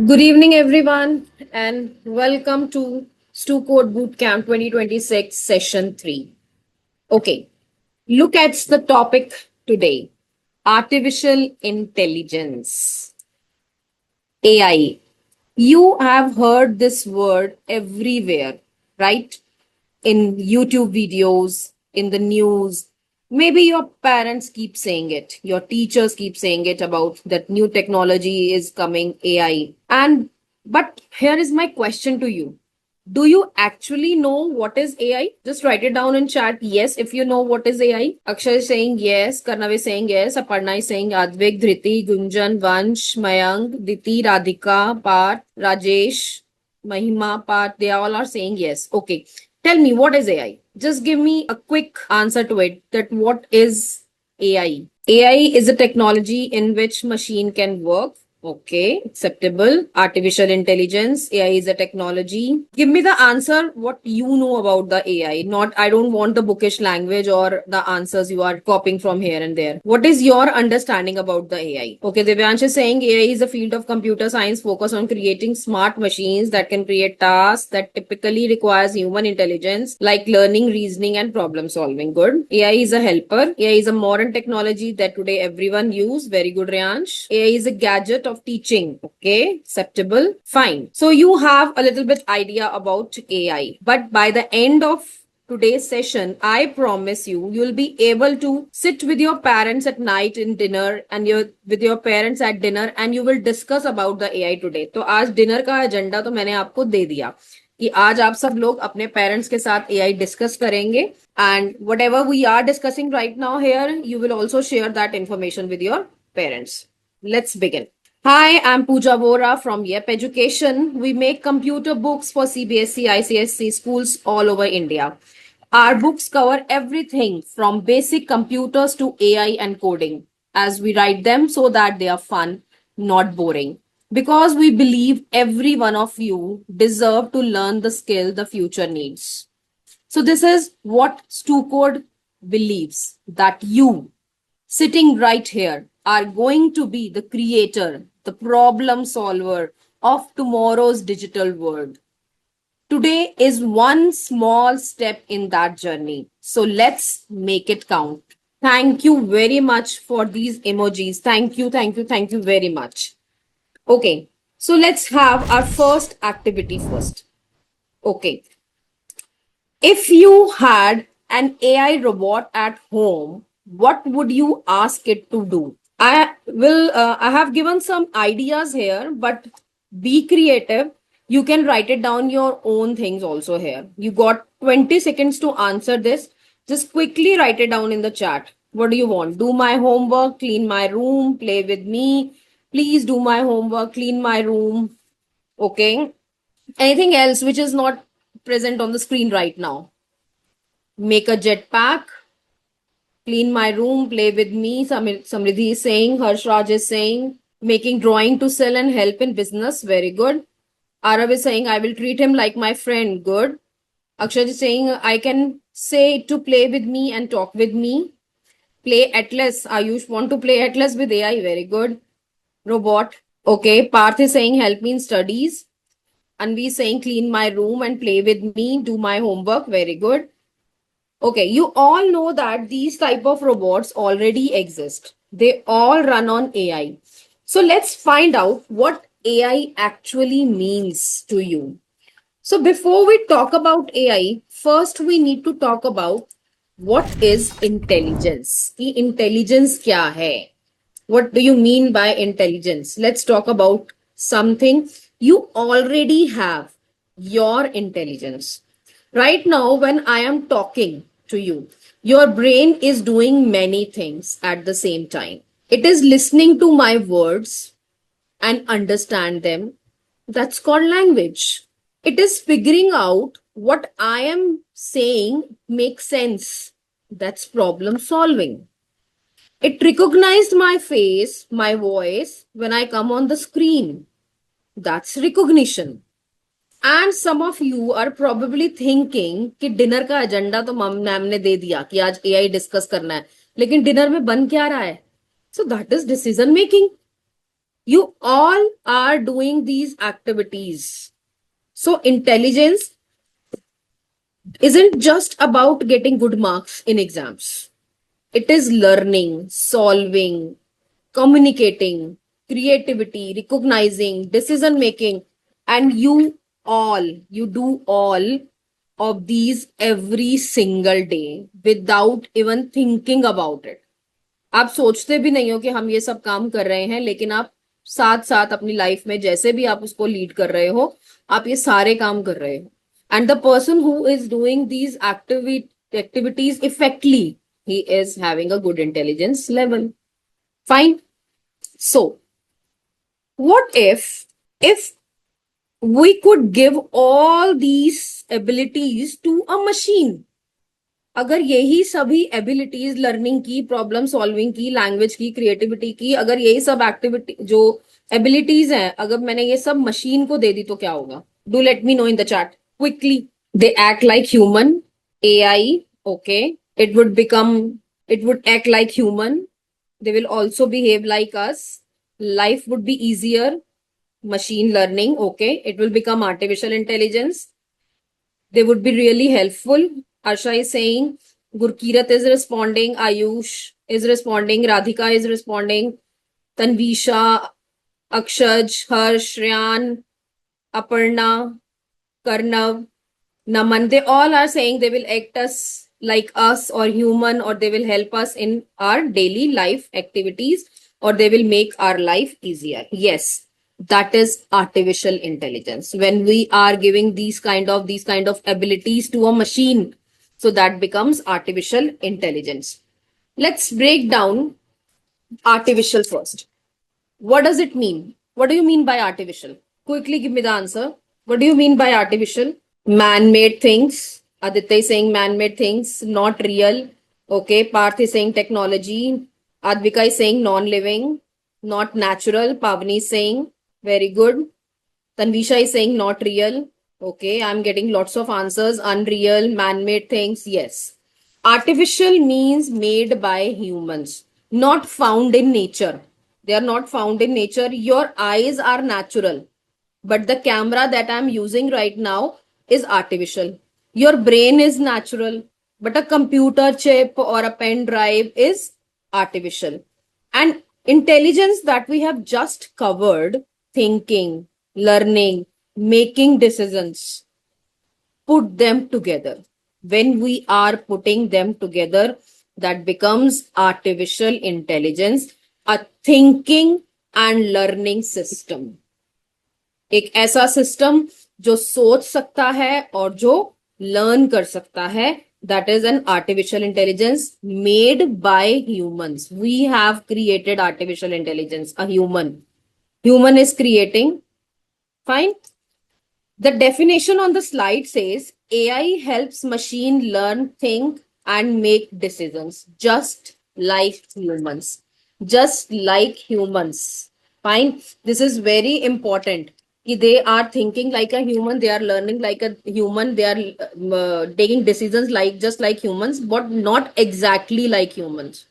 Good evening, everyone, and welcome to Stu Code Bootcamp 2026 Session 3. Okay, look at the topic today: Artificial Intelligence, AI. You have heard this word everywhere, right? In YouTube videos, in the news. Maybe your parents keep saying it, your teachers keep saying it about that new technology is coming, AI. But here is my question to you. Do you actually know what is AI? Just write it down in chat. Yes, if you know what is AI. Akshay is saying yes. Karnav is saying yes. Aparna is saying Advik, Dhriti, Gunjan, Vansh, Mayank, Diti, Radhika, Parth, Rajesh, Mahima, Parth. They all are saying yes. Okay. Tell me, what is AI? Just give me a quick answer to it. That what is AI? AI is a technology in which machine can work. Okay, acceptable. Artificial intelligence, AI is a technology. Give me the answer what you know about the AI. Not, I don't want the bookish language or the answers you are copying from here and there. What is your understanding about the AI? Okay, Divyansh is saying AI is a field of computer science focused on creating smart machines that can create tasks that typically requires human intelligence, like learning, reasoning, and problem solving. Good. AI is a helper. AI is a modern technology that today everyone use. Very good, Ryansh. AI is a gadget of teaching. Okay, acceptable. Fine. So you have a little bit idea about AI, but by the end of today's session, I promise you'll be able to sit with your parents at night in dinner and with your parents at dinner and you will discuss about the AI today. तो आज dinner का agenda तो मैंने आपको दे दिया कि आज आप सब लोग अपने पेरेंट्स के साथ AI डिस्कस करेंगे and whatever we are discussing right now here you will also share that information with your parents. Let's begin. Hi, I'm Pooja Vora from YEP Education. We make computer books for CBSE, ICSE schools all over India. Our books cover everything from basic computers to AI and coding, as we write them so that they are fun, not boring. Because we believe every one of you deserve to learn the skill the future needs. So this is what StuCode believes, that you sitting right here are going to be the creator, the problem solver of tomorrow's digital world. Today is one small step in that journey. So let's make it count. Thank you very much for these emojis. Thank you very much. Okay, so let's have our first activity first. Okay, if you had an AI robot at home, what would you ask it to do? I have given some ideas here, but be creative. You can write it down your own things also here. You got 20 seconds to answer this. Just quickly write it down in the chat. What do you want? Do my homework, clean my room, play with me. Please do my homework, clean my room. Okay. Anything else which is not present on the screen right now? Make a jetpack, clean my room, play with me. Samriddhi is saying, Harshraj is saying, making drawing to sell and help in business. Very good. Arav is saying, I will treat him like my friend. Good. Akshay is saying, I can say to play with me and talk with me. Play Atlas. Ayush want to play Atlas with AI. Very good. Robot. Okay. Parth is saying, help me in studies. Anvi is saying, clean my room and play with me. Do my homework. Very good. Okay, you all know that these type of robots already exist. They all run on AI. So let's find out what AI actually means to you. So before we talk about AI, first we need to talk about what is intelligence. कि intelligence क्या है? What do you mean by intelligence? Let's talk about something you already have, your intelligence. Right now, when I am talking to you, your brain is doing many things at the same time. It is listening to my words and understand them. That's called language. It is figuring out what I am saying makes sense. That's problem solving. It recognized my face, my voice when I come on the screen. That's recognition. And some of you are probably thinking कि dinner का agenda तो ma'am ने दे दिया कि आज AI discuss करना है, लेकिन डिनर में बन क्या रहा है? So that is decision making. You all are doing these activities. So intelligence isn't just about getting good marks in exams. It is learning, solving, communicating, creativity, recognizing, decision making, and you do all of these every single day without even thinking about it. आप सोचते भी नहीं हो कि हम ये सब काम कर रहे हैं, लेकिन आप साथ साथ अपनी लाइफ में जैसे भी आप उसको लीड कर रहे हो, आप ये सारे काम कर रहे हो. And the person who is doing these activities इफेक्टली, he is having a good intelligence level. Fine. So, what if we could give all these abilities to a machine? अगर यही सभी एबिलिटीज, लर्निंग की, प्रॉब्लम सॉल्विंग की, language की, creativity की, अगर यही सब एक्टिविटी जो एबिलिटीज हैं, अगर मैंने ये सब मशीन को दे दी तो क्या होगा? Do let me know in the chat quickly. They act like human. AI, okay, it would act like human. They will also behave like us. Life would be easier. Machine learning, okay, it will become artificial intelligence. They would be really helpful. Arsha is saying, Gurkirat is responding, Ayush is responding, Radhika is responding, Tanvisha, Akshaj, Harsh, Ryan, Aparna, Karnav, Naman, they all are saying they will act us like us or human, or they will help us in our daily life activities, or they will make our life easier. Yes, that is artificial intelligence. When we are giving these kind of abilities to a machine, so that becomes artificial intelligence. Let's break down artificial first. What does it mean? What do you mean by artificial? Quickly give me the answer. What do you mean by artificial? Man-made things. Aditya is saying man-made things, not real. Okay. Parth is saying technology. Advika is saying non-living, not natural. Pavni is saying very good. Tanvisha is saying not real. Okay, I'm getting lots of answers. Unreal, man-made things. Yes. Artificial means made by humans, not found in nature. They are not found in nature. Your eyes are natural, but the camera that I'm using right now is artificial. Your brain is natural, but a computer chip or a pen drive is artificial. And intelligence that we have just covered, thinking, learning, making decisions, put them together. When we are putting them together, that becomes artificial intelligence, a thinking and learning system. एक ऐसा system जो सोच सकता है और जो learn कर सकता है, that is an artificial intelligence made by humans. We have created artificial intelligence. A human is creating. Fine. The definition on the slide says AI helps machine learn, think and make decisions just like humans. Just like humans. Fine. This is very important. They are thinking like a human, they are learning like a human, they are taking decisions like just like humans, but not exactly like humans,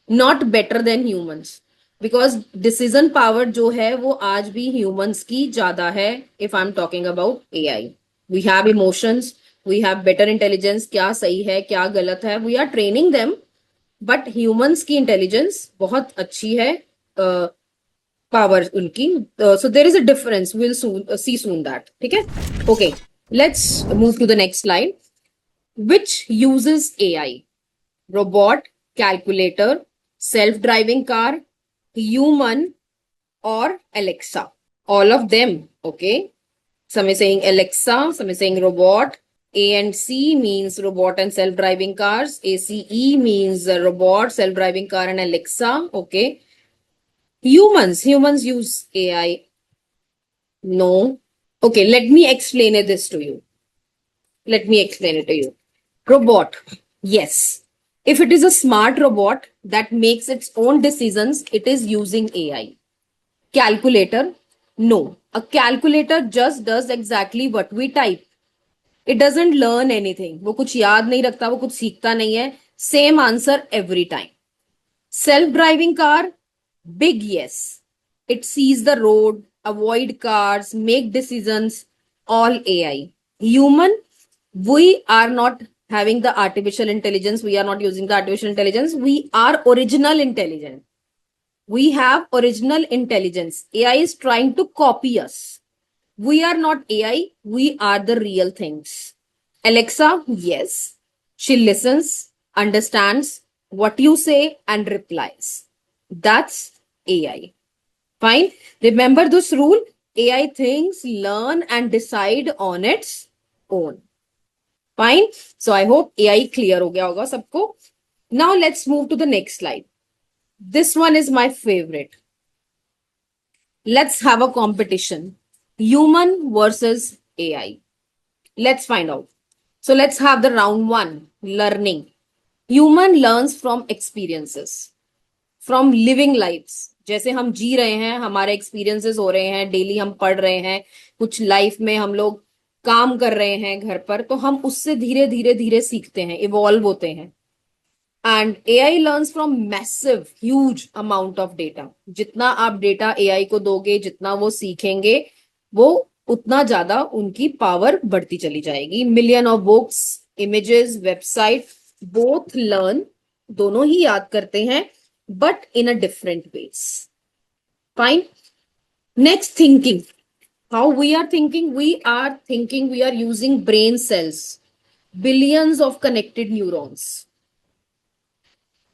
not better than humans, because decision power जो है वो आज भी humans की ज्यादा है. If I'm talking about AI, we have emotions, we have better intelligence. क्या सही है क्या गलत है, we are training them, but humans की intelligence बहुत अच्छी है. पावर उनकी. So there is a difference. We'll soon see soon that. ठीक है? Okay. Let's move to the next slide. Which uses AI? Robot, calculator, self-driving car, human, or Alexa? All of them. Okay. Some is saying Alexa, some is saying robot. A and C means robot and self-driving cars. ACE means robot, self-driving car, and Alexa. Okay. Humans use AI. No. Okay, let me explain this to you. Robot. Yes. If it is a smart robot that makes its own decisions, it is using AI. Calculator. No. A calculator just does exactly what we type. It doesn't learn anything. वो कुछ याद नहीं रखता, वो कुछ सीखता नहीं है. Same answer every time. Self-driving car. Big yes. It sees the road, avoid cars, make decisions, all AI. Human, we are not having the artificial intelligence. We are not using the artificial intelligence. We are original intelligence. We have original intelligence. AI is trying to copy us. We are not AI. We are the real things. Alexa, yes. She listens, understands what you say, and replies. That's AI. Fine. Remember this rule. AI thinks, learn, and decide on its own. Fine. So I hope AI clear ho gaya hoga sabko. Now let's move to the next slide. This one is my favorite. Let's have a competition. Human versus AI. Let's find out. So let's have the round one, learning. Human learns from experiences, from living lives. जैसे हम जी रहे हैं, हमारे experiences हो रहे हैं, daily हम पढ़ रहे हैं, कुछ लाइफ में हम लोग काम कर रहे हैं घर पर, तो हम उससे धीरे धीरे धीरे सीखते हैं, इवॉल्व होते हैं. And AI learns from massive huge amount of data. जितना आप डेटा एआई को दोगे, जितना वो सीखेंगे, वो उतना ज्यादा उनकी पावर बढ़ती चली जाएगी. Million of books, images, website, both learn, दोनों ही याद करते हैं, but in a different ways. Fine. Next, thinking. How we are thinking? We are using brain cells, billions of connected neurons.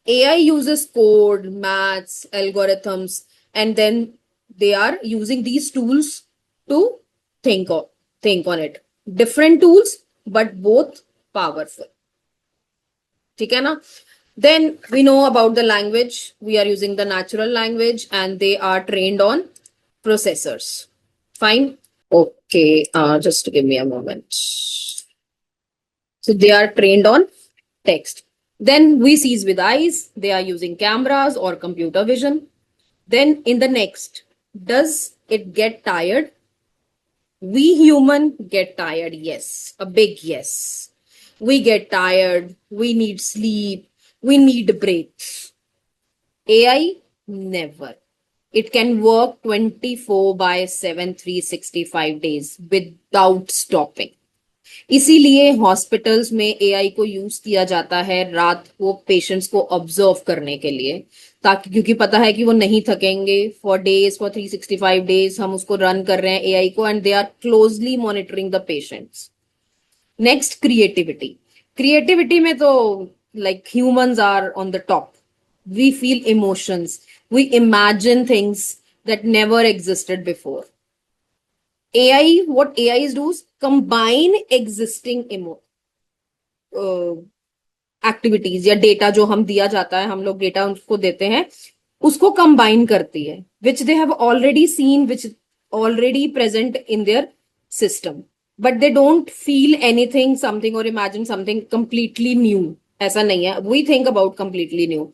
AI uses code, maths, algorithms, and then they are using these tools to think on it. Different tools, but both powerful. ठीक है ना? Then we know about the language. We are using the natural language and they are trained on processors. Fine. Okay. Just give me a moment. So they are trained on text. Then we see with eyes. They are using cameras or computer vision. Then in the next, does it get tired? We human get tired. Yes. A big yes. We get tired. We need sleep. We need breaks. AI, never. It can work 24/7, 365 days without stopping. इसीलिए hospitals में AI को use किया जाता है रात को patients को observe करने के लिए, ताकि क्योंकि पता है कि वो नहीं थकेंगे फॉर डेज, फॉर 365 डेज हम उसको रन कर रहे हैं एआई को, and they are closely monitoring the patients. Next, creativity. Creativity में तो like humans are on the top. We feel emotions. We imagine things that never existed before. AI, what AI is does combine existing activities या data जो हम दिया जाता है, हम लोग data उनको देते हैं, उसको combine करती है, which they have already seen, which already present in their system, but they don't feel anything, something, or imagine something completely new. ऐसा नहीं है. We think about completely new.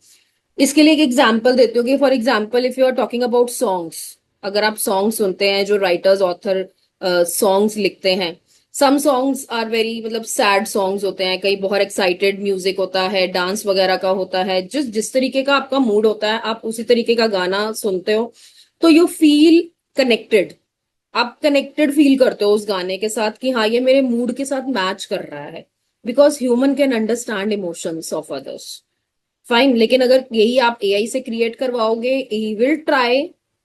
इसके लिए एक एग्जाम्पल देती हूँ कि for example if you are talking about songs, अगर आप सॉन्ग सुनते हैं, जो राइटर्स ऑथर सॉन्ग्स लिखते हैं, सम सॉन्ग्स आर वेरी मतलब सैड सॉन्ग्स होते हैं, कई बहुत एक्साइटेड म्यूजिक होता है, डांस वगैरह का होता है, जिस तरीके का आपका मूड होता है आप उसी तरीके का गाना सुनते हो, तो यू फील कनेक्टेड. आप कनेक्टेड फील करते हो उस गाने के साथ कि हाँ ये मेरे मूड के साथ मैच कर रहा है, because human can understand emotions of others. Fine. लेकिन अगर यही आप एआई से क्रिएट करवाओगे, ही विल ट्राई,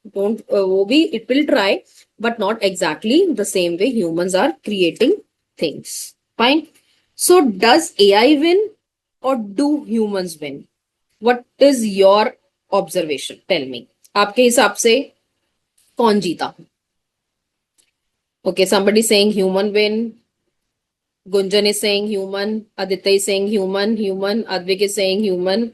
डोंट वो भी it will try, but not exactly the same way humans are creating things. Fine. So does AI win or do humans win? What is your observation? Tell me. आपके हिसाब से कौन जीता? Okay, somebody saying human win. Gunjan is saying human. Aditya is saying human. Advik is saying human.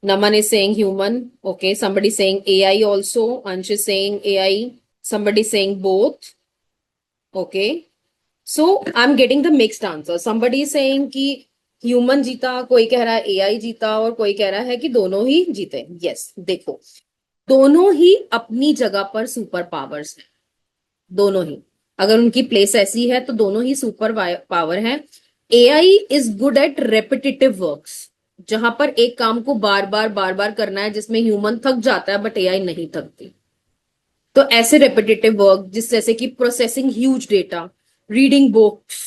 Naman is saying human. Okay. Somebody saying AI also. Ansh is saying AI. Somebody saying both. Okay. So I'm getting the mixed answer. Somebody is saying कि human जीता, कोई कह रहा है AI जीता, और कोई कह रहा है कि दोनों ही जीते. Yes. देखो, दोनों ही अपनी जगह पर सुपर पावर्स हैं. दोनों ही, अगर उनकी प्लेस ऐसी है तो दोनों ही सुपर पावर हैं. AI is good at repetitive works, जहां पर एक काम को बार बार करना है, जिसमें ह्यूमन थक जाता है, बट एआई नहीं थकती. तो ऐसे रेपिटेटिव वर्क जिस जैसे कि processing huge data, reading books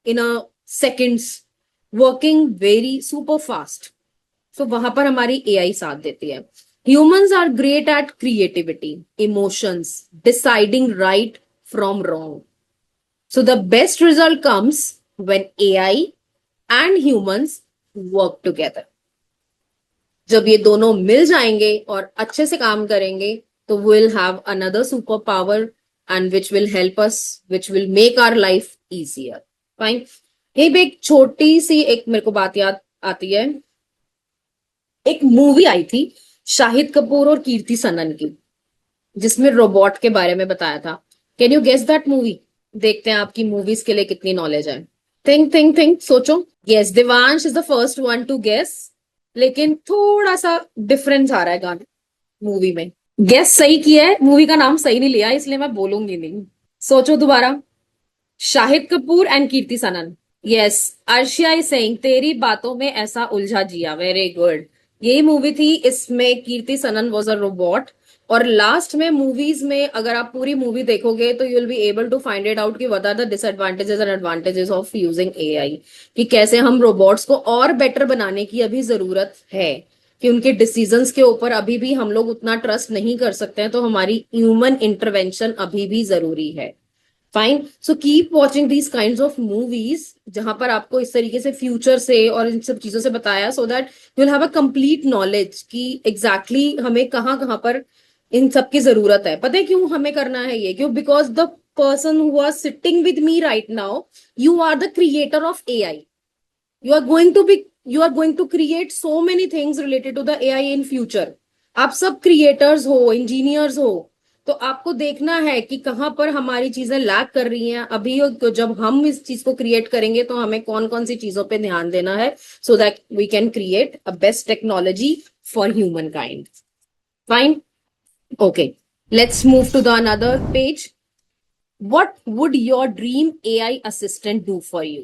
in a seconds, working very super fast, तो वहां पर हमारी एआई साथ देती है. Humans are great at creativity, emotions, deciding right from wrong. So the best result comes when AI and humans work together. जब ये दोनों मिल जाएंगे और अच्छे से काम करेंगे तो will have another super power and which will help us, which will make our life easier. Fine. ये भी एक छोटी सी एक मेरे को बात याद आती है. एक मूवी आई थी शाहिद कपूर और कीर्ति सनन की, जिसमें रोबोट के बारे में बताया था. Can you guess that movie? देखते हैं आपकी मूवीज के लिए कितनी नॉलेज है. थिंक थिंक थिंक, सोचो. Yes, Divansh is the first one to guess, लेकिन थोड़ा सा डिफरेंस आ रहा है गाने मूवी में. गेस सही किया है, मूवी का नाम सही नहीं लिया, इसलिए मैं बोलूंगी नहीं. सोचो दोबारा. Shahid Kapoor and Kirti Sanon. Yes, Arshia is saying तेरी बातों में ऐसा उलझा जिया. Very good. यही मूवी थी. इसमें Kriti Sanon was a robot. और लास्ट में मूवीज में अगर आप पूरी मूवी देखोगे तो you will be able to find it out कि what are the disadvantages and advantages of using AI, कि कैसे हम रोबोट्स को और बेटर बनाने की अभी जरूरत है, कि उनके डिसीजंस के ऊपर अभी भी हम लोग उतना ट्रस्ट नहीं कर सकते हैं, तो हमारी ह्यूमन इंटरवेंशन अभी भी जरूरी है. Fine. So keep watching these kind of movies जहां पर आपको इस तरीके से फ्यूचर से और इन सब चीजों से बताया, so that you will have a complete knowledge कि एग्जैक्टली हमें कहाँ कहाँ पर इन सब की जरूरत है. पता है क्यों हमें करना है ये? क्यों? Because the person who are sitting with me right now, you are the creator of AI. you are going to be you are going to create so many things related to the AI in future. आप सब creators हो, engineers हो, तो आपको देखना है कि कहां पर हमारी चीजें लैग कर रही हैं अभी. तो जब हम इस चीज को क्रिएट करेंगे तो हमें कौन कौन सी चीजों पे ध्यान देना है, so that we can create a best technology for human kind. Fine. Okay, let's move to the another page. What would your dream AI assistant do for you?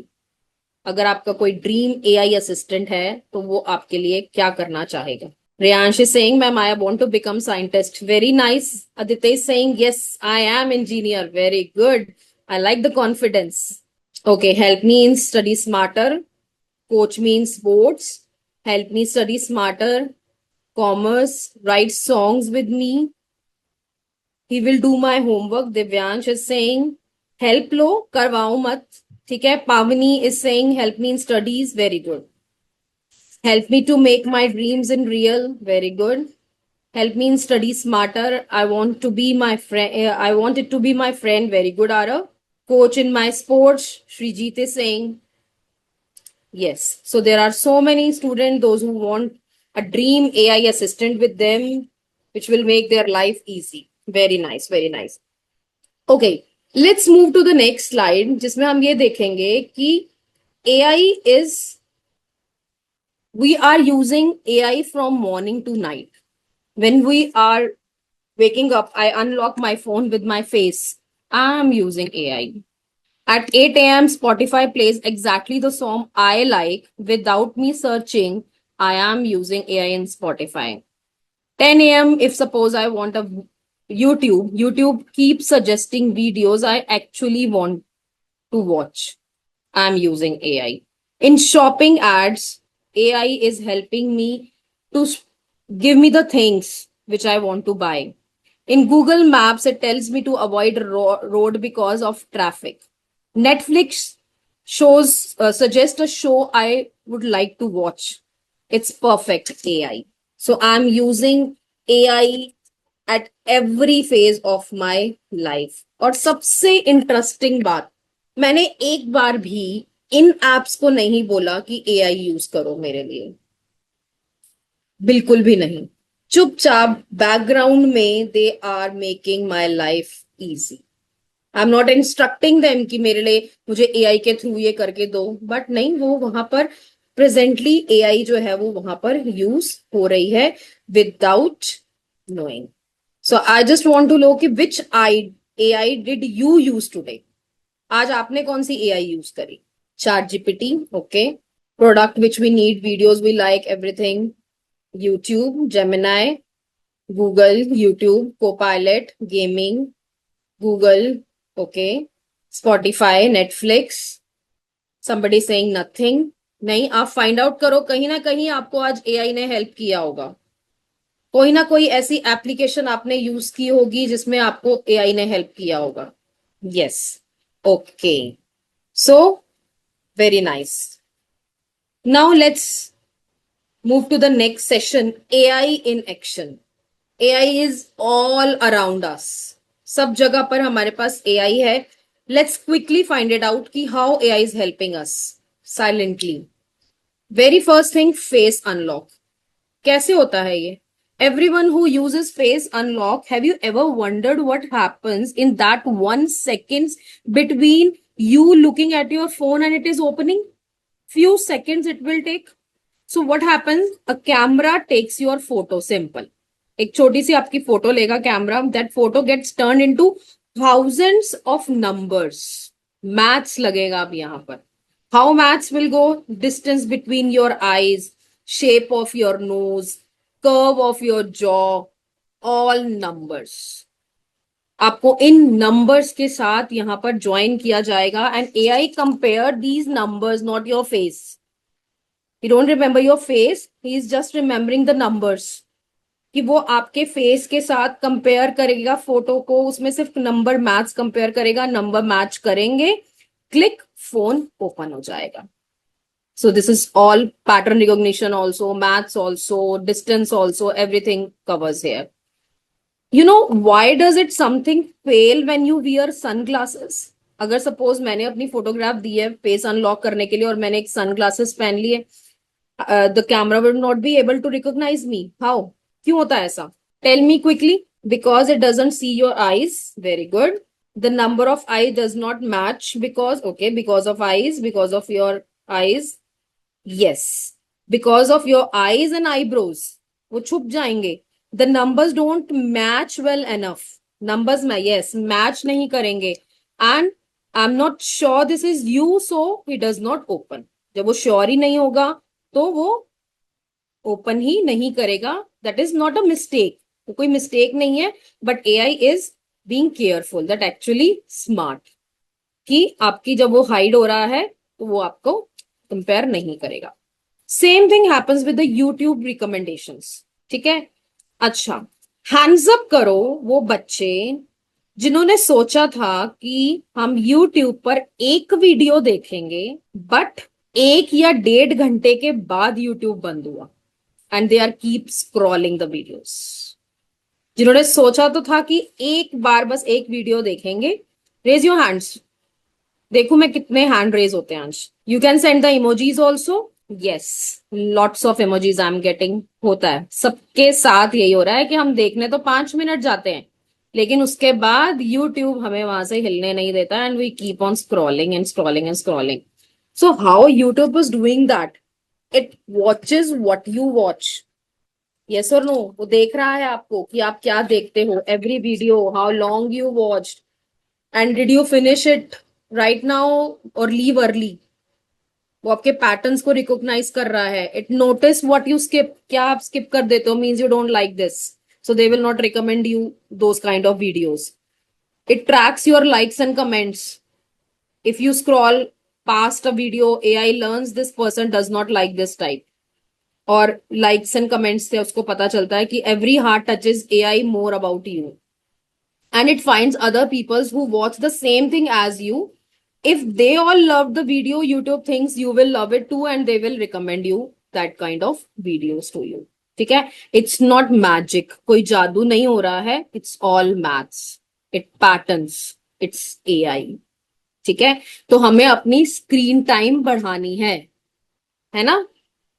अगर आपका कोई ड्रीम एआई असिस्टेंट है तो वो आपके लिए क्या करना चाहेगा? Riyansh is saying, ma'am, I want to become scientist. Very nice. Aditya is saying, yes, I am engineer. Very good. I like the confidence. Okay, help me in study smarter. Coach me in sports. Help me study smarter. Commerce. Write songs with me. He will do my homework. Divyansh is saying, help लो, करवाओ मत. ठीक है. Pavani is saying, help me in studies. Very good. Help me to make my dreams in real. Very good. Help me in study smarter. I want to be my friend. I want it to be my friend. Very good, Ara. Coach in my sports. Srijit is saying yes. So there are so many students, those who want a dream AI assistant with them, which will make their life easy. Very nice. Very nice. Okay. Let's move to the next slide, जिसमें हम ये देखेंगे कि AI is, we are using AI from morning to night. When we are waking up, I unlock my phone with my face. I'm using AI. At 8 a.m., Spotify plays exactly the song I like without me searching. I am using AI in Spotify. 10 a.m., if suppose I want a YouTube keeps suggesting videos I actually want to watch. I'm using AI. In shopping ads, AI is helping me to give me the things which I want to buy. In Google Maps, it tells me to avoid road because of traffic. Netflix shows suggest a show I would like to watch. It's perfect AI. So I'm using AI at every phase of my life. और सबसे interesting बात, मैंने एक बार भी इन apps को नहीं बोला कि एआई यूज करो मेरे लिए. बिल्कुल भी नहीं. चुपचाप बैकग्राउंड में they are making my life easy. I am not instructing them कि मेरे लिए मुझे एआई के थ्रू ये करके दो, बट नहीं, वो वहां पर प्रेजेंटली एआई जो है वो वहां पर यूज हो रही है without knowing. So I just want to know कि which AI did you use today? आज आपने कौन सी एआई यूज करी? ChatGPT, okay. Product which we need, videos we like, everything. YouTube, Gemini, Google, YouTube, Copilot, gaming, Google, okay, Spotify, Netflix. Somebody saying nothing. नहीं, आप find out करो, कहीं ना कहीं आपको आज एआई ने हेल्प किया होगा, कोई ना कोई ऐसी एप्लीकेशन आपने यूज की होगी जिसमें आपको एआई ने हेल्प किया होगा. Yes. Okay. So very nice. Now let's move to the next session, AI in action. AI is all around us. सब जगह पर हमारे पास एआई है. Let's quickly find it out कि how AI is helping us silently. Very first thing, face unlock. कैसे होता है ये? Everyone who uses face unlock, have you ever wondered what happens in that 1 second between you looking at your phone and it is opening? Few seconds it will take. So what happens? A camera takes your photo. Simple. एक छोटी सी आपकी photo लेगा camera. That photo gets turned into thousands of numbers. Maths लगेगा अब यहाँ पर. How maths will go? Distance between your eyes, shape of your nose, curve of your jaw, all numbers. आपको इन numbers के साथ यहां पर ज्वाइन किया जाएगा and AI compare these numbers, not your face. He don't remember your face, he is just remembering the numbers. कि वो आपके फेस के साथ कंपेयर करेगा फोटो को, उसमें सिर्फ नंबर मैच कंपेयर करेगा, नंबर मैच करेंगे, क्लिक, फोन ओपन हो जाएगा. So this is all pattern recognition also, maths also, distance also, everything covers here. You know, why does it something fail when you wear sunglasses? अगर suppose मैंने अपनी photograph दी है face unlock करने के लिए और मैंने एक सनग्लासेस पहन लिए, the camera will not be able to recognise me. How? क्यों होता है ऐसा? Tell me quickly. Because it doesn't see your eyes. Very good. The number of eyes does not match because, okay, because of eyes, because of your eyes. Yes, because of your eyes and eyebrows, वो छुप जाएंगे. The numbers don't match well enough. Numbers में yes match नहीं करेंगे. And I'm not sure this is you, so it does not open. जब वो sure ही नहीं होगा तो वो open ही नहीं करेगा. That is not a mistake. तो कोई mistake नहीं है. But AI is being careful. That actually smart. कि आपकी जब वो hide हो रहा है तो वो आपको कंपेयर नहीं करेगा. Same thing happens with the YouTube recommendations. ठीक है. अच्छा, हैंड्स अप करो वो बच्चे जिन्होंने सोचा था कि हम यूट्यूब पर एक वीडियो देखेंगे बट 1 या 1.5 घंटे के बाद यूट्यूब बंद हुआ and they are keep scrolling the videos. जिन्होंने सोचा तो था कि एक बार बस एक वीडियो देखेंगे, रेज योर हैंड्स. देखो मैं कितने हैंड रेज होते हैं आज. You can send the emojis also. Yes, lots of emojis I am getting. होता है सबके साथ यही हो रहा है कि हम देखने तो 5 मिनट जाते हैं लेकिन उसके बाद यूट्यूब हमें वहां से हिलने नहीं देता and we keep on scrolling and scrolling and scrolling. So how YouTube is doing that? It watches what you watch. Yes और नो? वो देख रहा है आपको कि आप क्या देखते हो, every video, how long you watched and did you finish it right now और लीव अर्ली. वो आपके पैटर्न्स को रिकॉग्नाइज कर रहा है. It notice what you skip. क्या आप स्किप कर देते हो means you don't like this, so they will not recommend you those kind of videos. It tracks your likes and comments. If you scroll past a video, AI learns this person does not like this type. और likes and comments से उसको पता चलता है कि every heart touches AI more about you. And it finds other peoples who watch the same thing as you. If they all love the video, YouTube thinks you will love it too and they will recommend you that kind of videos to you. ठीक है. It's not magic. कोई जादू नहीं हो रहा है. It's all maths. It patterns. It's AI. ठीक है. तो हमें अपनी स्क्रीन टाइम बढ़ानी है ना?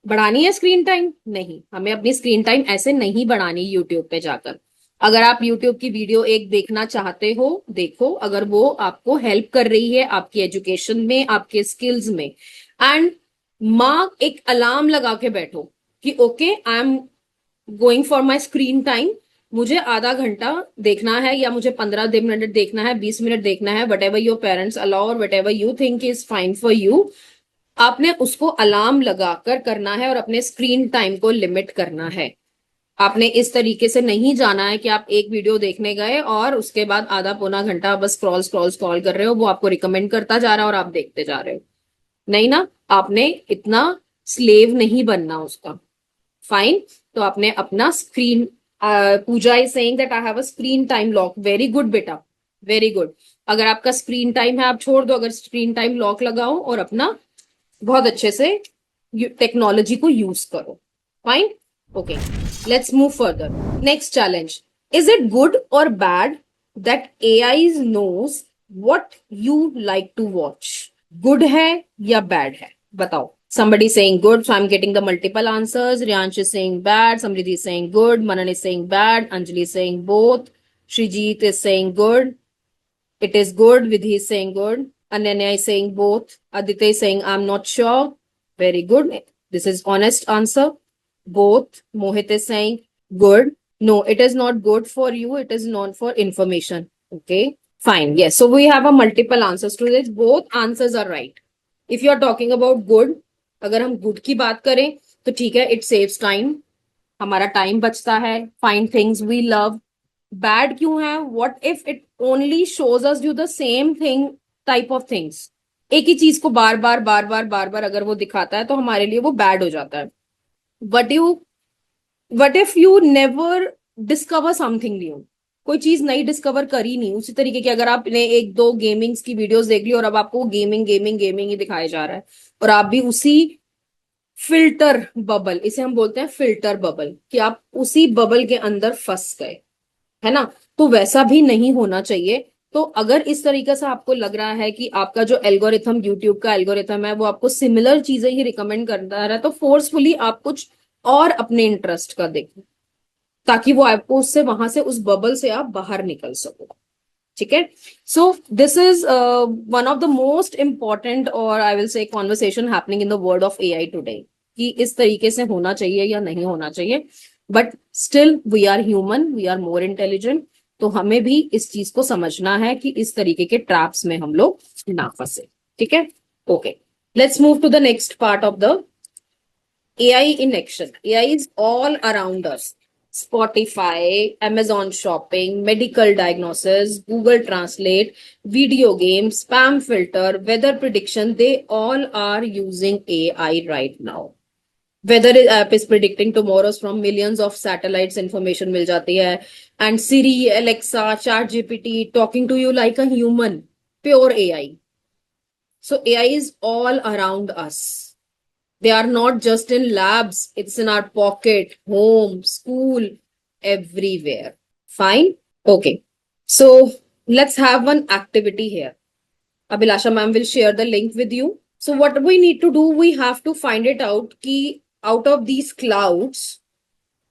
बढ़ानी है स्क्रीन टाइम? नहीं, हमें अपनी स्क्रीन टाइम ऐसे नहीं बढ़ानी यूट्यूब पे जाकर. अगर आप यूट्यूब की वीडियो एक देखना चाहते हो, देखो. अगर वो आपको हेल्प कर रही है आपकी एजुकेशन में, आपके स्किल्स में, एंड मार्क एक अलार्म लगा के बैठो कि okay I am going for my screen time. मुझे आधा घंटा देखना है या मुझे 15 मिनट देखना है, 20 मिनट देखना है, whatever your parents allow or whatever you think is fine for you. आपने उसको अलार्म लगाकर करना है और अपने स्क्रीन टाइम को लिमिट करना है. आपने इस तरीके से नहीं जाना है कि आप एक वीडियो देखने गए और उसके बाद आधा पौना घंटा बस स्क्रॉल स्क्रॉल स्क्रॉल कर रहे हो, वो आपको रिकमेंड करता जा रहा है और आप देखते जा रहे हो। नहीं ना, आपने इतना स्लेव नहीं बनना उसका। फाइन। तो आपने अपना screen, Pooja is saying that I have a screen time lock. Very good बेटा, वेरी गुड। अगर आपका स्क्रीन टाइम है आप छोड़ दो, अगर स्क्रीन टाइम लॉक लगाओ और अपना बहुत अच्छे से टेक्नोलॉजी को यूज करो। Fine. Okay, let's move further. Next challenge, is it good or bad that AI knows what you like to watch? Good है या बैड है, बताओ। Somebody saying good, so I'm getting the multiple answers. Riyansh is saying bad, somebody is saying good, Manan is saying bad, Anjali is saying both, Shrijit is saying good, it is good, Vidhi is saying good, Ananya is saying both, Aditya is saying I'm not sure. Very good. This is honest answer. Both. Mohit is saying good. No, it is not good for you. It is not for information. Okay. Fine. Yes. So we have a multiple answers to this. Both answers are right. If you are talking about good, अगर हम good की बात करें तो ठीक है, it saves time, हमारा time बचता है, find things we love. Bad क्यों है? What if it only shows us you the same thing, type of things, एक ही चीज को बार बार बार बार बार बार अगर वो दिखाता है तो हमारे लिए वो बैड हो जाता है। What you, what if you never discover something new, कोई चीज नई डिस्कवर करी नहीं, उसी तरीके की अगर आपने एक दो गेमिंग्स की वीडियोस देख ली और अब आपको गेमिंग गेमिंग गेमिंग ही दिखाया जा रहा है और आप भी उसी फिल्टर बबल, इसे हम बोलते हैं फिल्टर बबल, कि आप उसी बबल के अंदर फंस गए, है ना। तो वैसा भी नहीं होना चाहिए। तो अगर इस तरीके से आपको लग रहा है कि आपका जो एल्गोरिथम, यूट्यूब का एल्गोरिथम है, वो आपको सिमिलर चीजें ही रिकमेंड करता रहा है, तो फोर्सफुली आप कुछ और अपने इंटरेस्ट का देखें, ताकि वो आपको उससे, वहां से, उस बबल से आप बाहर निकल सको। ठीक है। So this is one of the most important, और I will say conversation happening in the world of AI today, कि इस तरीके से होना चाहिए या नहीं होना चाहिए। But still we are human, we are more intelligent, तो हमें भी इस चीज को समझना है कि इस तरीके के ट्रैप्स में हम लोग ना फंसे। ठीक है। Okay, let's move to the next part of the AI in action. AI is all around us. Spotify, Amazon Shopping, medical diagnosis, Google Translate, video games, spam filter, weather prediction, they all are using AI right now. Weather app is predicting tomorrow's from millions of satellites, information मिल जाती है, and Siri, Alexa, ChatGPT talking to you like a human, pure AI. So AI is all around us. They are not just in labs, it's in our pocket, home, school, everywhere. Fine? Okay. So let's have one activity here. Abhilasha ma'am will share the link with you. So what we need to do, we have to find it out ki out of these clouds,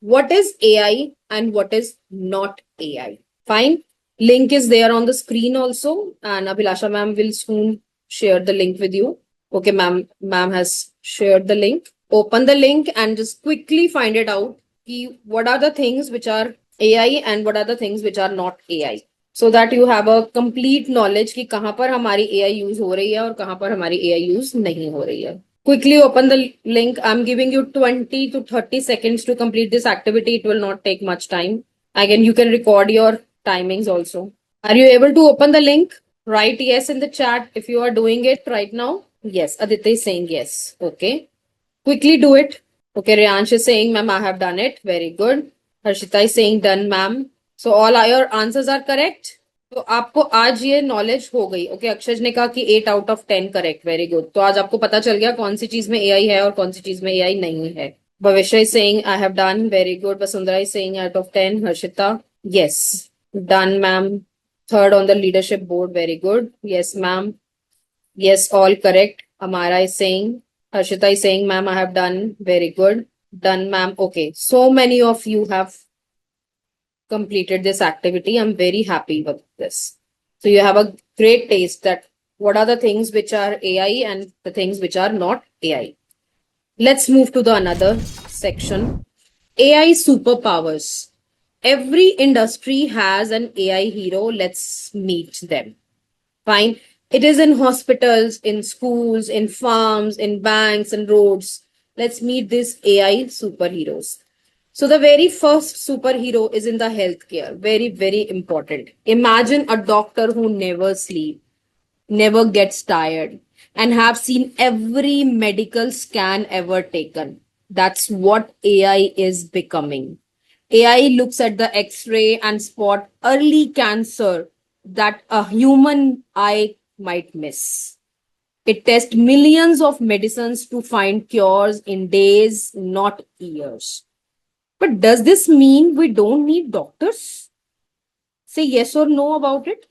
what is AI and what is not AI. Fine? Link is there on the screen also, and Abhilasha ma'am will soon share the link with you. Okay, ma'am has shared the link. Open the link and just quickly find it out कि what are the things which are AI and what are the things which are not AI, so that you have a complete knowledge कि कहाँ पर हमारी AI use हो रही है और कहाँ पर हमारी AI use नहीं हो रही है. Quickly open the link. I'm giving you 20 to 30 seconds to complete this activity. It will not take much time. Again, you can record your timings also. Are you able to open the link? Write yes in the chat if you are doing it right now. Yes, Aditya is saying yes. Okay. Quickly do it. Okay, Riyansh is saying, ma'am, I have done it. Very good. Harshita is saying done, ma'am. So all your answers are correct. तो आपको आज ये knowledge हो गई. Okay, Akshay ने कहा कि 8 out of 10 correct. Very good. तो आज आपको पता चल गया कौन सी चीज में एआई है और कौन सी चीज में एआई नहीं है. भविष्य is saying I have done. Very good. Vasundhara is saying out of 10. Harshita yes done ma'am. Third on the leadership board. Very good. Yes ma'am. Yes, all correct. Amara is saying, Harshita is saying, ma'am, I have done. Very good. Done, ma'am. Okay. So many of you have completed this activity. I'm very happy with this. So you have a great taste that what are the things which are AI and the things which are not AI. Let's move to the another section. AI superpowers. Every industry has an AI hero. Let's meet them. Fine. It is in hospitals, in schools, in farms, in banks and roads. Let's meet these AI superheroes. So the very first superhero is in the healthcare. Very, very important. Imagine a doctor who never sleeps, never gets tired, and have seen every medical scan ever taken. That's what AI is becoming. AI looks at the X-ray and spot early cancer that a human eye might miss. It tests millions of medicines to find cures in days, not years. But does this mean we don't need doctors? Say yes or no about it.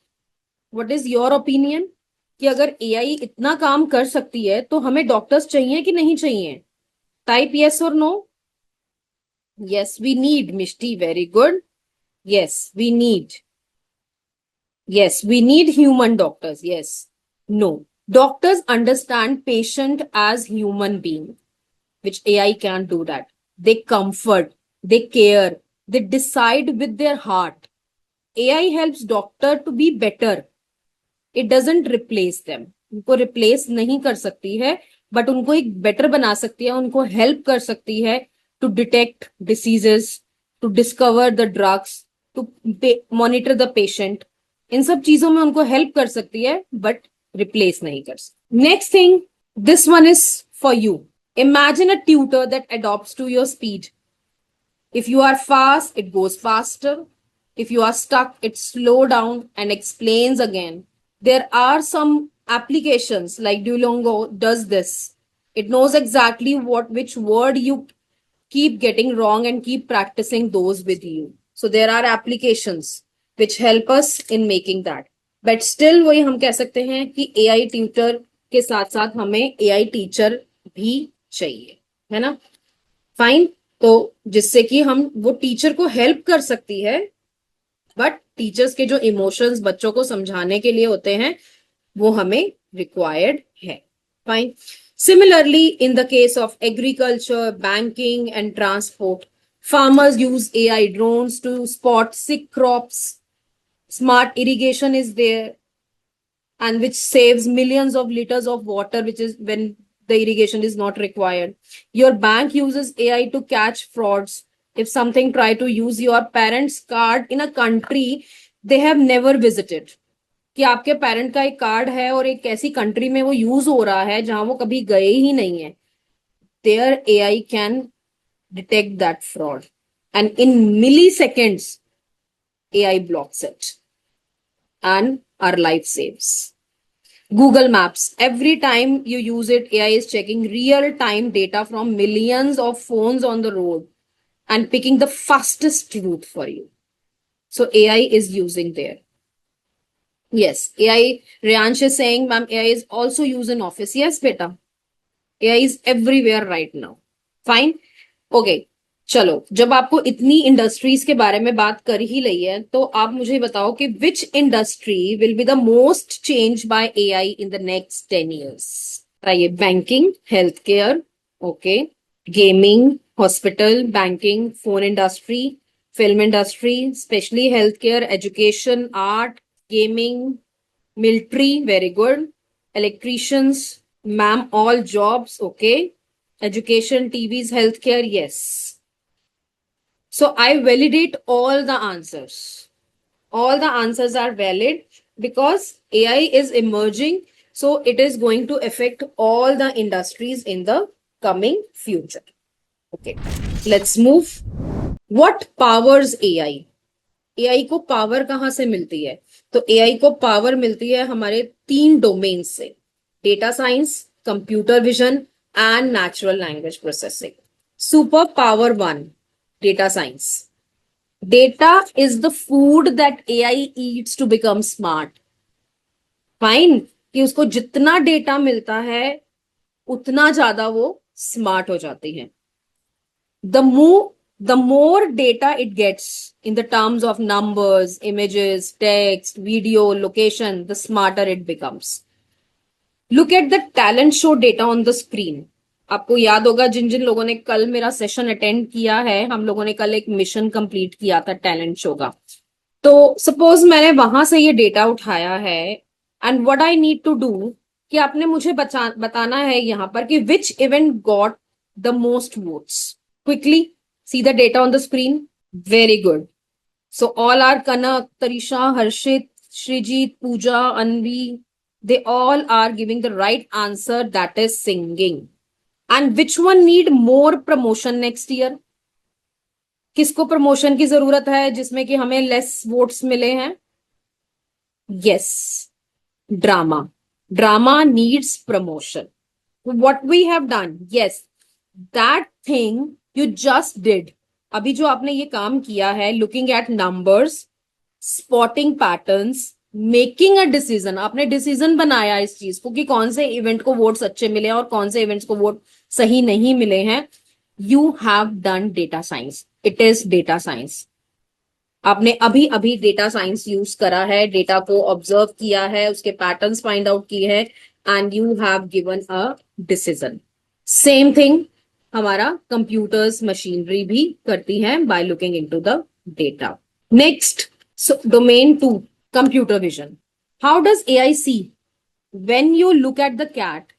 What is your opinion? कि अगर AI इतना काम कर सकती है तो हमें doctors चाहिए कि नहीं चाहिए? Type yes or no. Yes, we need. Mishti, very good. Yes, we need. Yes, we need human doctors. Yes. No. Doctors understand patient as human being, which AI can't do that. They comfort, they care, they decide with their heart. AI helps doctor to be better. It doesn't replace them. उनको replace नहीं कर सकती है, but उनको एक better बना सकती है, उनको help कर सकती है to detect diseases, to discover the drugs, to monitor the patient. इन सब चीजों में उनको help कर सकती है, but replace नहीं कर सकती. Next thing, this one is for you. Imagine a tutor that adapts to your speed. If you are fast, it goes faster. If you are stuck, it slows down and explains again. There are some applications like Duolingo does this. It knows exactly which word you keep getting wrong and keep practicing those with you. So there are applications which help us in making that. But still वही हम कह सकते हैं कि AI tutor के साथ साथ हमें AI teacher भी चाहिए, है ना? फाइन. तो जिससे कि हम वो टीचर को हेल्प कर सकती है, बट टीचर्स के जो इमोशंस बच्चों को समझाने के लिए होते हैं वो हमें रिक्वायर्ड है. Fine. Similarly, in the case of agriculture, banking, and transport, farmers use AI drones to spot sick crops. Smart irrigation is there, and which saves millions of liters of water, which is when the irrigation is not required. Your bank uses AI to catch frauds. If something try to use your parents' card in a country they have never visited, कि आपके parent का एक card है और एक ऐसी country में वो यूज हो रहा है जहां वो कभी गए ही नहीं है, there AI can detect that fraud and in milliseconds AI blocks it and our life saves. Google Maps. Every time you use it, AI is checking real-time data from millions of phones on the road and picking the fastest route for you. So AI is using there. Yes, AI. Riyansh is saying, ma'am, AI is also used in office. Yes, beta. AI is everywhere right now. Fine. Okay. चलो, जब आपको इतनी industries के बारे में बात कर ही ली है तो आप मुझे बताओ कि विच industry will be the most change bye AI in the next 10 years. बताइए. Banking, health care, okay, gaming, hospital, banking, phone industry, film industry, specially health care, education, art, gaming, military, very good, electricians, ma'am, all jobs, okay, education, TVs, healthcare, yes. So I validate all the answers. All the answers are valid because AI is emerging. So it is going to affect all the industries in the coming future. Okay, let's move. What powers AI? AI को power कहां से मिलती है? तो AI को power मिलती है हमारे 3 डोमेन से: data science, computer vision and natural language processing. Superpower 1, data science. Data is the food that AI eats to become smart. Fine. कि उसको जितना डेटा मिलता है उतना ज्यादा वो स्मार्ट हो जाती है. The more data it gets in the terms of numbers, images, text, video, location, the smarter it becomes. Look at the talent show data on the screen. आपको याद होगा जिन जिन लोगों ने कल मेरा सेशन अटेंड किया है, हम लोगों ने कल एक मिशन कंप्लीट किया था टैलेंट शो का. तो सपोज मैंने वहां से ये डेटा उठाया है and what I need to do कि आपने मुझे बताना है यहाँ पर कि which event got the most votes. Quickly See the data on the screen? Very good. So all are Kanak, Tarisha, Harshit, Shrijit, Pooja, Anvi, they all are giving the right answer, that is singing. And which one need more promotion next year? किसको promotion की जरूरत है जिसमें कि हमें less votes मिले हैं? Yes, drama. Drama needs promotion. What we have done, yes, that thing you just did. अभी जो आपने ये काम किया है, looking at numbers, spotting patterns, making a decision, आपने डिसीजन बनाया इस चीज को कि कौन से इवेंट को वोट्स अच्छे मिले और कौन से इवेंट्स को वोट सही नहीं मिले हैं. You have done data science. It is data science. आपने अभी अभी डेटा साइंस यूज करा है, डेटा को ऑब्जर्व किया है, उसके पैटर्न्स फाइंड आउट किए हैं and you have given a decision. Same thing हमारा कंप्यूटर्स मशीनरी भी करती है by looking into the data. Next, domain 2, computer vision. How does AI see? When you look at the cat,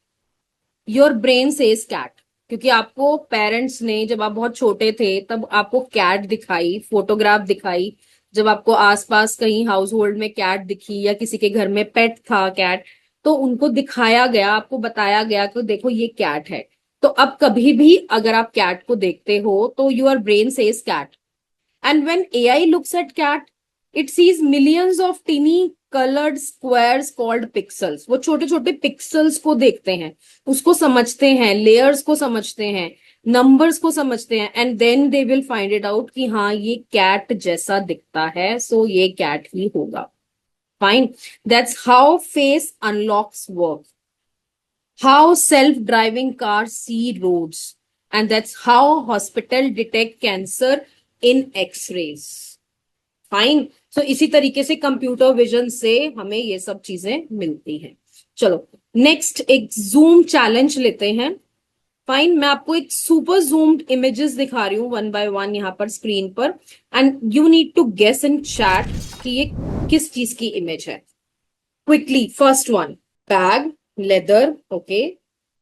your brain says cat. क्योंकि आपको parents ने जब आप बहुत छोटे थे तब आपको कैट दिखाई, फोटोग्राफ दिखाई. जब आपको आसपास कहीं हाउस होल्ड में कैट दिखी या किसी के घर में पेट था कैट, तो उनको दिखाया गया, आपको बताया गया कि देखो ये कैट है. तो अब कभी भी अगर आप कैट को देखते हो तो your brain says cat. And when AI looks at cat, it sees millions of teeny colored squares called pixels. वो छोटे छोटे पिक्सल्स को देखते हैं, उसको समझते हैं, लेयर्स को समझते हैं, नंबर्स को समझते हैं, and then they will find it out कि हाँ ये कैट जैसा दिखता है, सो ये कैट ही होगा. Fine. That's how face unlocks work, how self driving car see roads, and that's how hospital detect cancer in x-rays. Fine. So इसी तरीके से कंप्यूटर विजन से हमें ये सब चीजें मिलती हैं. चलो नेक्स्ट एक जूम चैलेंज लेते हैं. फाइन. मैं आपको एक सुपर जूम्ड इमेजेस दिखा रही हूं वन बाय वन यहां पर स्क्रीन पर, and you need to guess in chat कि ये किस चीज की इमेज है. Quickly. First one, bag, leather, okay,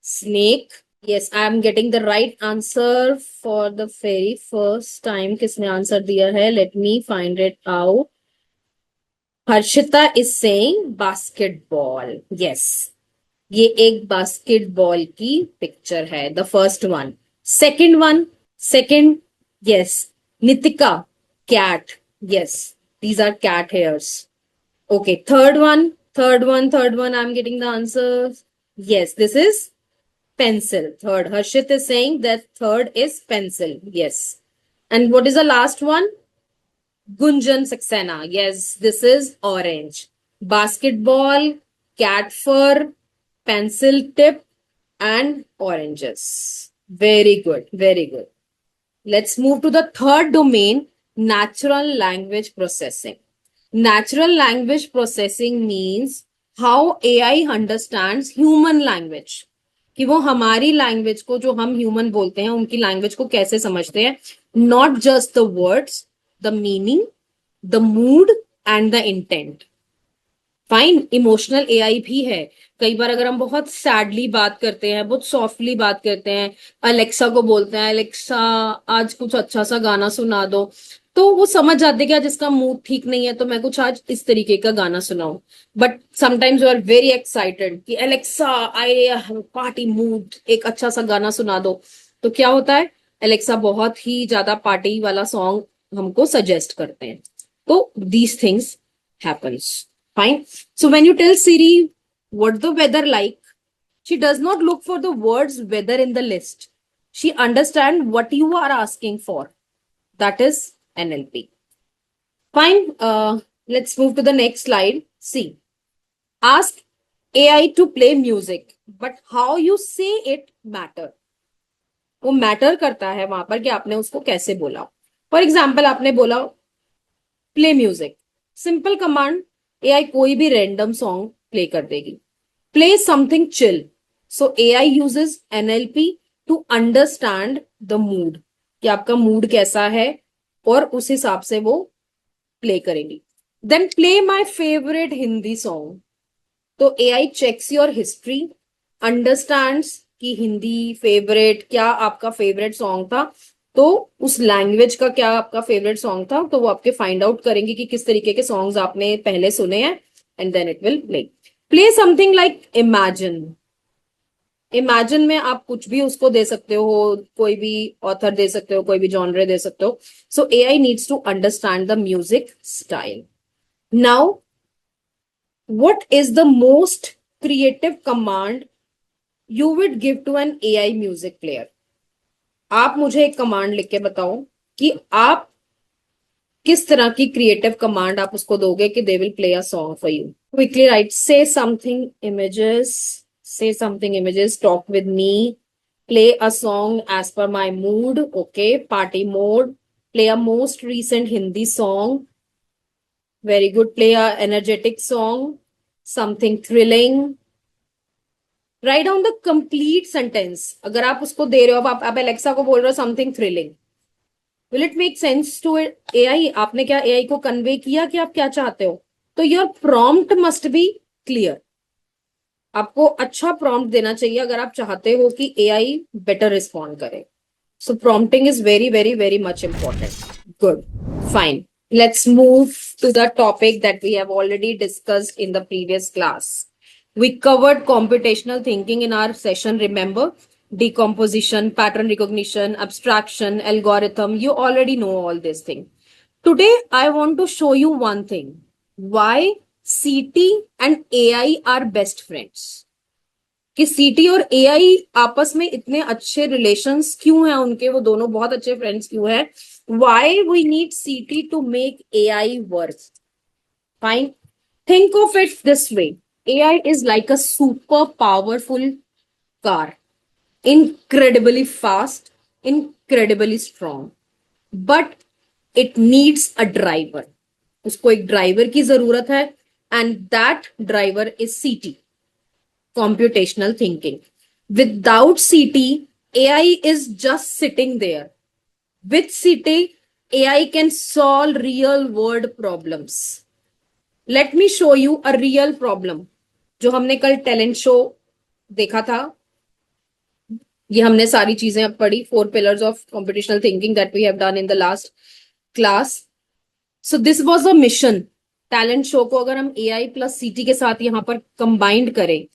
snake. Yes, I am getting the right answer for the very first time. किसने आंसर दिया है? Let me find it out. Harshita is saying basketball. Yes, ये एक बास्केटबॉल की picture है. The first one. Second one. Second. Yes. Nitika, cat. Yes, these are cat hairs. Okay. Third one. Third one. Third one. I'm getting the answer. Yes, this is pencil. Third. Harshit is saying that third is pencil. Yes. And what is the last one? Gunjan Saxena. Yes, this is orange. Basketball, cat fur, pencil tip, and oranges. Very good. Very good. Let's move to the third domain, natural language processing. Natural language processing means how AI understands human language. कि वो हमारी language को, जो हम human बोलते हैं, उनकी language को कैसे समझते हैं. Not just the words, the meaning, the mood and the intent. Fine. Emotional AI भी है. कई बार अगर हम बहुत सैडली बात करते हैं, बहुत सॉफ्टली बात करते हैं, अलेक्सा को बोलते हैं अलेक्सा आज कुछ अच्छा सा गाना सुना दो, तो वो समझ जाते कि आज इसका मूड ठीक नहीं है तो मैं कुछ आज इस तरीके का गाना सुनाऊं. But sometimes you are very excited कि अलेक्सा आई पार्टी मूड, एक अच्छा सा गाना सुना दो, तो क्या होता है, अलेक्सा बहुत ही ज्यादा पार्टी वाला सॉन्ग हमको सजेस्ट करते हैं. तो these things happens. Fine. So when you tell Siri what the weather like, she does not look for the words weather in the list. She understands what you are asking for. That is NLP. Fine. Let's move to the next slide. See, ask AI to play music, but how you say it matter. वो matter करता है वहां पर कि आपने उसको कैसे बोला. फॉर एग्जाम्पल आपने बोला play music, simple command, AI कोई भी रैंडम सॉन्ग प्ले कर देगी. Play something chill, so AI uses NLP to understand the mood, कि आपका मूड कैसा है और उस हिसाब से वो प्ले करेंगी. Then play my favourite Hindi song, तो AI checks your history, understands कि हिंदी फेवरेट, क्या आपका फेवरेट सॉन्ग था, तो उस लैंग्वेज का क्या आपका फेवरेट सॉन्ग था, तो वो आपके फाइंड आउट करेंगे कि किस तरीके के सॉन्ग्स आपने पहले सुने हैं, and then it will play something like imagine. Imagine में आप कुछ भी उसको दे सकते हो, कोई भी ऑथर दे सकते हो, कोई भी जॉनरे दे सकते हो. So AI needs to understand the music style. Now what is the most creative command you would give to an AI music player? आप मुझे एक कमांड लिख के बताओ कि आप किस तरह की क्रिएटिव कमांड आप उसको दोगे कि they will play a song for you. Quickly right, say something images, talk with me, play a song as per my mood, okay, party mode, play a most recent Hindi song, very good, play a energetic song, something thrilling. Write down the complete sentence. अगर आप उसको दे रहे हो, अब आप Alexa को बोल रहे हो something thrilling, will it make sense to AI? आपने क्या एआई को कन्वे किया कि आप क्या चाहते हो? तो your prompt must be clear. आपको अच्छा प्रॉम्प्ट देना चाहिए अगर आप चाहते हो कि एआई बेटर रिस्पॉन्ड करे. So prompting is very very very much important. Good, fine. Let's move to the topic that we have already discussed in the previous class. We covered computational thinking in our session, remember? Decomposition, pattern recognition, abstraction, algorithm. You already know all these things. Today, I want to show you one thing. Why CT and AI are best friends. कि सीटी और AI आपस में इतने अच्छे relations क्यों हैं उनके, वो दोनों बहुत अच्छे फ्रेंड्स क्यों हैं. Why we need city to make AI work. Fine, think of it this way. AI is like a super powerful car, incredibly fast, incredibly strong, but it needs a driver. उसको एक driver की जरूरत है, and that driver is CT, computational thinking. Without CT, AI is just sitting there. With CT, AI can solve real world problems. Let me show you a real problem. जो हमने कल talent show देखा था, ये हमने सारी चीजें अब पढ़ी, 4 pillars of computational thinking that we have done in the last class. So this was a mission. Talent show को अगर हम AI प्लस सीटी के साथ यहां पर कंबाइंड करें,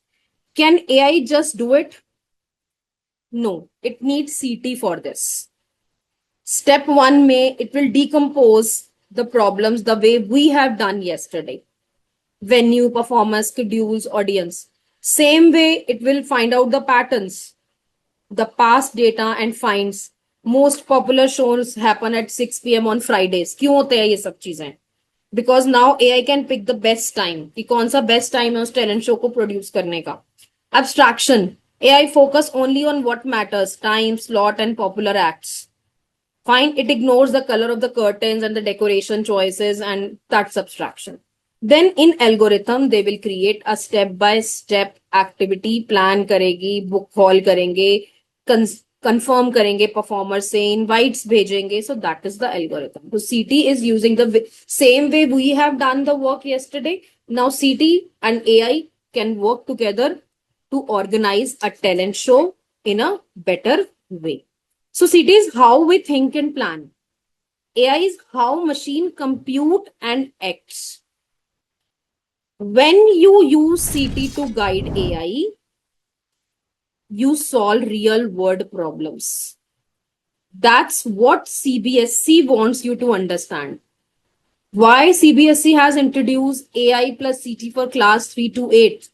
can AI just do it? No, it needs CT for this. Step 1 में it will decompose the problems the way we have done yesterday. Venue, performance, schedules, audience. Same way it will find out the patterns, the past data, and finds most popular shows happen at 6 p.m. on Fridays. क्यों होते हैं ये सब चीजें? Because now AI can pick the best time कि कौन सा best time है उस talent show को produce करने का. Abstraction. AI focus only on what matters, time, slot, and popular acts. Fine, it ignores the color of the curtains and the decoration choices, and that's abstraction. Then in algorithm, they will create a step-by-step activity plan करेगी, book haul करेंगे, confirm करेंगे performer से, invites भेजेंगे. So that is the algorithm. So CT is using the same way we have done the work yesterday. Now CT and AI can work together to organize a talent show in a better way. So CT is how we think and plan. AI is how machine compute and acts. When you use CT to guide AI, you solve real world problems. That's what CBSE wants you to understand. Why CBSE has introduced AI plus CT for class 3 to 8.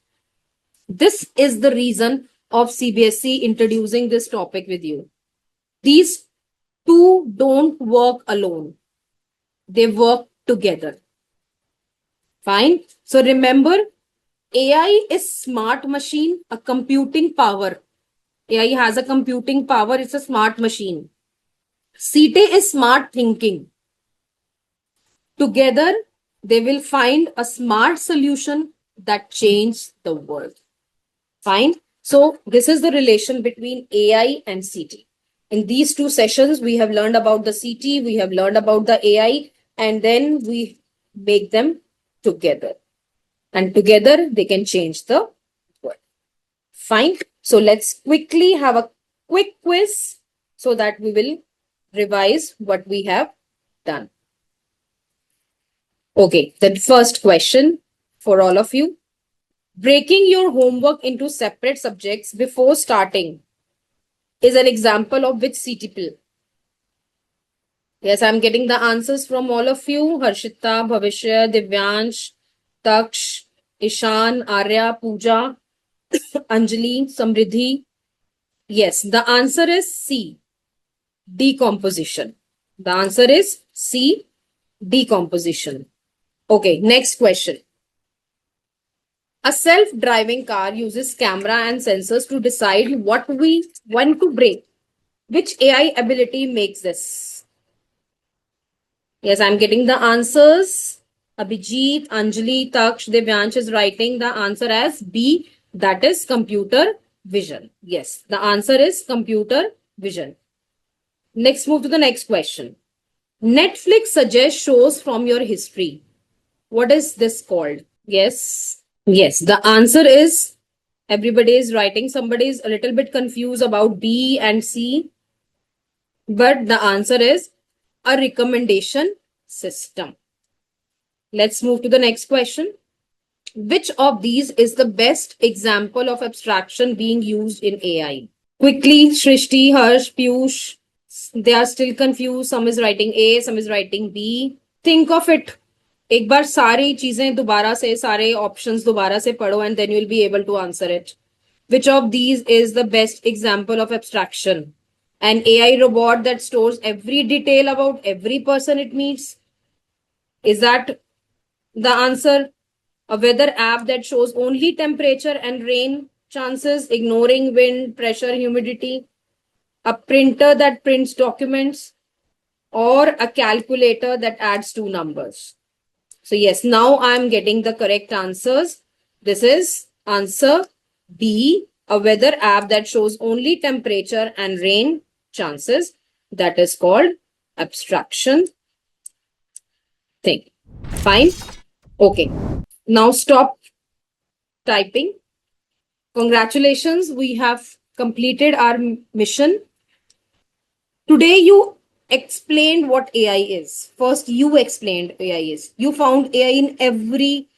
This is the reason of CBSE introducing this topic with you. These two don't work alone. They work together. Fine. So remember, AI is smart machine, a computing power. AI has a computing power. It's a smart machine. CT is smart thinking. Together, they will find a smart solution that changes the world. Fine. So this is the relation between AI and CT. In these two sessions, we have learned about the CT, we have learned about the AI, and then we make them together. And together, they can change the world. Fine. So let's quickly have a quick quiz so that we will revise what we have done. Okay, the first question for all of you. Breaking your homework into separate subjects before starting is an example of which CTPL? Yes, I'm getting the answers from all of you. Harshita, Bhavishya, Divyansh, Taksh, Ishan, Arya, Pooja, Anjali, Samriddhi. Yes, the answer is C, decomposition. The answer is C, decomposition. Okay, next question. A self-driving car uses camera and sensors to decide when to brake. Which AI ability makes this? Yes, I'm getting the answers. Abhijit, Anjali, Taksh, Devyansh is writing the answer as B, that is computer vision. Yes, the answer is computer vision. Next, move to the next question. Netflix suggests shows from your history. What is this called? Yes. Yes, the answer is everybody is writing. Somebody is a little bit confused about B and C. But the answer is a recommendation system. Let's move to the next question. Which of these is the best example of abstraction being used in AI? Quickly, Shrishti, Harsh, Piyush, they are still confused. Some is writing A, some is writing B. Think of it. एक बार सारी चीजें दोबारा से सारे options दोबारा से पढ़ो and then you'll be able to answer it. Which of these is the best example of abstraction? An AI robot that stores every detail about every person it meets? Is that the answer? A weather app that shows only temperature and rain chances, ignoring wind, pressure, humidity? A printer that prints documents? Or a calculator that adds two numbers? So yes, now I'm getting the correct answers. This is answer B, a weather app that shows only temperature and rain chances. That is called abstraction thing. Fine. Okay. Now stop typing. Congratulations. We have completed our mission. Today you explained what AI is. First, you explained AI is. You found AI in every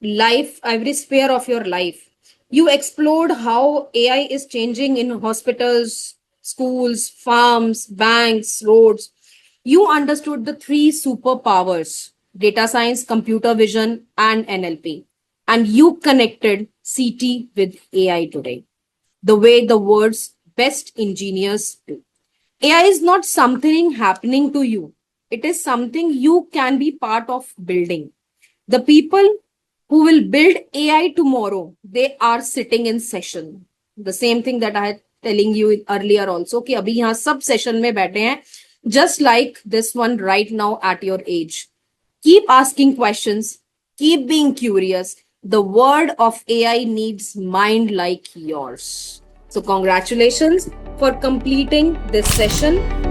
life, every sphere of your life. You explored how AI is changing in hospitals, schools, farms, banks, roads. You understood the three superpowers: data science, computer vision, and NLP. And you connected CT with AI today, the way the world's best engineers do. AI is not something happening to you, it is something you can be part of building. The people who will build AI tomorrow, they are sitting in session. The same thing that I had telling you earlier also, कि अभी यहाँ सब session में बैठे हैं, just like this one right now at your age. Keep asking questions, keep being curious. The world of AI needs mind like yours. So congratulations for completing this session.